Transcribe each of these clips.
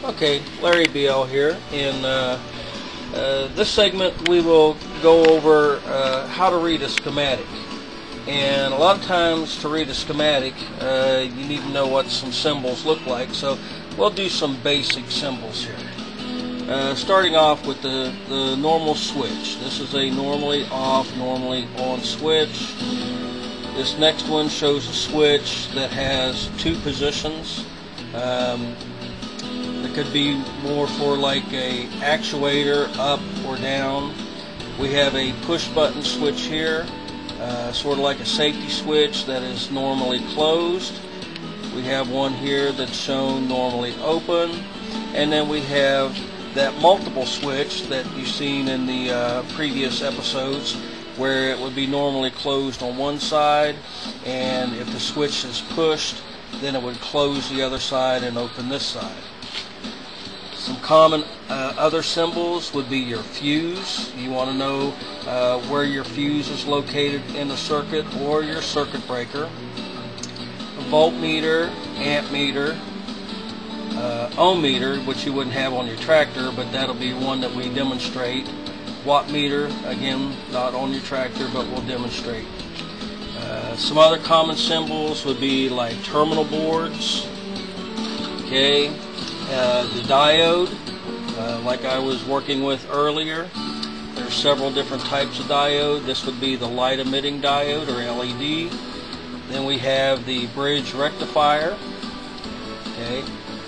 Okay, Larry BL here. In this segment we will go over how to read a schematic. And a lot of times to read a schematic you need to know what some symbols look like, so we'll do some basic symbols here. Starting off with the normal switch. This is a normally off, normally on switch. This next one shows a switch that has two positions. It could be more for like a actuator, up or down. We have a push button switch here, sort of like a safety switch that is normally closed. We have one here that's shown normally open, and then we have that multiple switch that you've seen in the previous episodes, where it would be normally closed on one side, and if the switch is pushed, then it would close the other side and open this side. Some common other symbols would be your fuse. You want to know where your fuse is located in the circuit, or your circuit breaker. A voltmeter, amp meter, ohm meter, which you wouldn't have on your tractor, but that'll be one that we demonstrate. Watt meter, again, not on your tractor, but we'll demonstrate. Some other common symbols would be like terminal boards. Okay. The diode, like I was working with earlier, there's several different types of diode. This would be the light emitting diode, or LED. Then we have the bridge rectifier. Okay,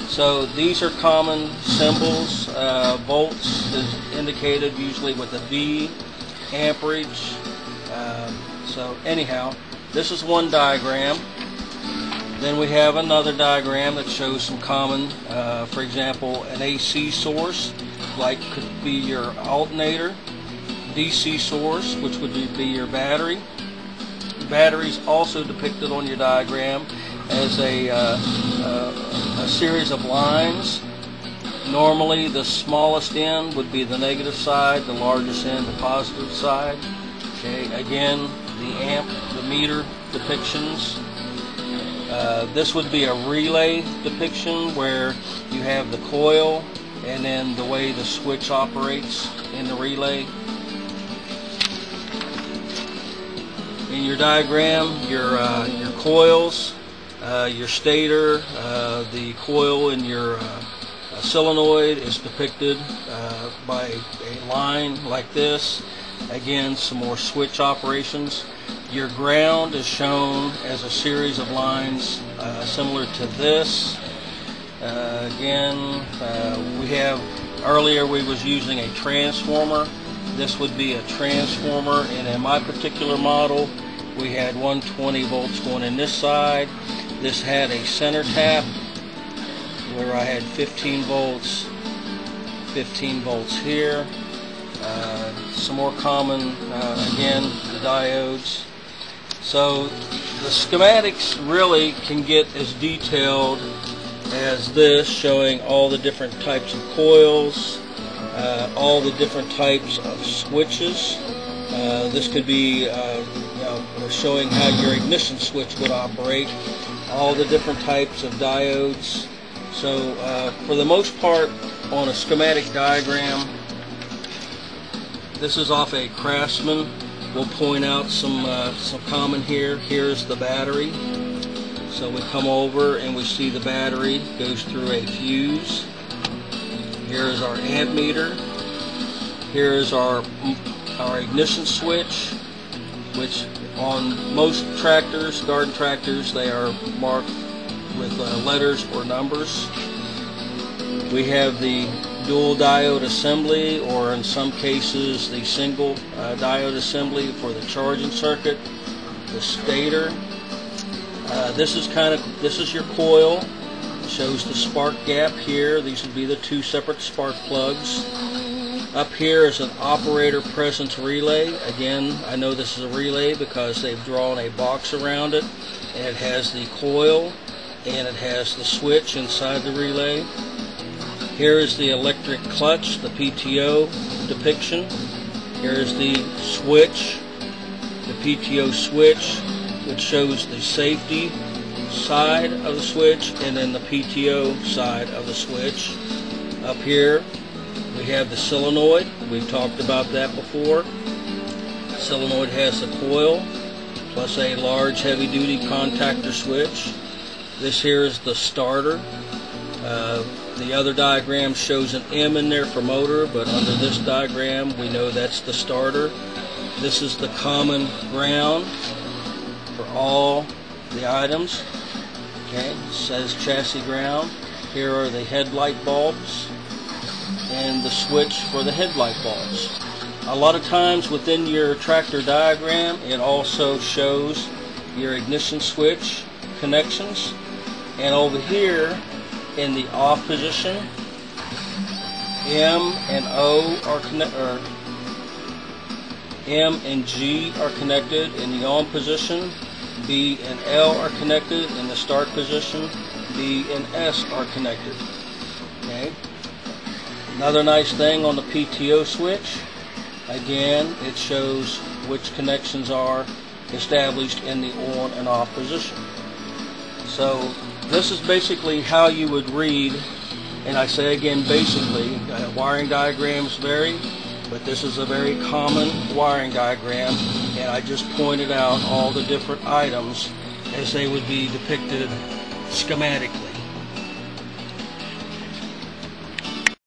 so these are common symbols. Volts is indicated usually with a V. Amperage. So anyhow, this is one diagram. Then we have another diagram that shows some common, for example, an AC source, like could be your alternator, DC source, which would be your battery. Batteries also depicted on your diagram as a series of lines. Normally the smallest end would be the negative side, the largest end the positive side. Okay, again, the amp, the meter depictions. This would be a relay depiction, where you have the coil and then the way the switch operates in the relay. In your diagram, your coils, your stator, the coil in your solenoid is depicted by a line like this. Again, some more switch operations. Your ground is shown as a series of lines similar to this. Again, we have, earlier we was using a transformer. This would be a transformer, and in my particular model we had 120 volts going in this side. This had a center tap where I had 15 volts here. Some more common, again, the diodes. So the schematics really can get as detailed as this, showing all the different types of coils, all the different types of switches. This could be showing how your ignition switch would operate, all the different types of diodes. So for the most part, on a schematic diagram, this is off a Craftsman. We'll point out some common here. Here's the battery. So we come over and we see the battery goes through a fuse. Here's our amp meter. Here's our ignition switch, which on most tractors, garden tractors, they are marked with letters or numbers. We have the dual diode assembly, or in some cases the single diode assembly for the charging circuit. The stator. This is your coil. It shows the spark gap here. These would be the two separate spark plugs. Up here is an operator presence relay. Again, I know this is a relay because they've drawn a box around it, and it has the coil and it has the switch inside the relay. Here is the electric clutch, the PTO depiction. Here is the switch, the PTO switch, which shows the safety side of the switch and then the PTO side of the switch. Up here we have the solenoid. We've talked about that before. The solenoid has a coil plus a large heavy-duty contactor switch. This here is the starter. The other diagram shows an M in there for motor, but under this diagram we know that's the starter. This is the common ground for all the items. Okay, it says chassis ground. Here are the headlight bulbs and the switch for the headlight bulbs. A lot of times within your tractor diagram it also shows your ignition switch connections, and over here in the off position, M and O are connected, M and G are connected in the on position, B and L are connected in the start position, B and S are connected. Okay. Another nice thing on the PTO switch, again, it shows which connections are established in the on and off position. So this is basically how you would read, and I say again basically, wiring diagrams vary, but this is a very common wiring diagram, and I just pointed out all the different items as they would be depicted schematically.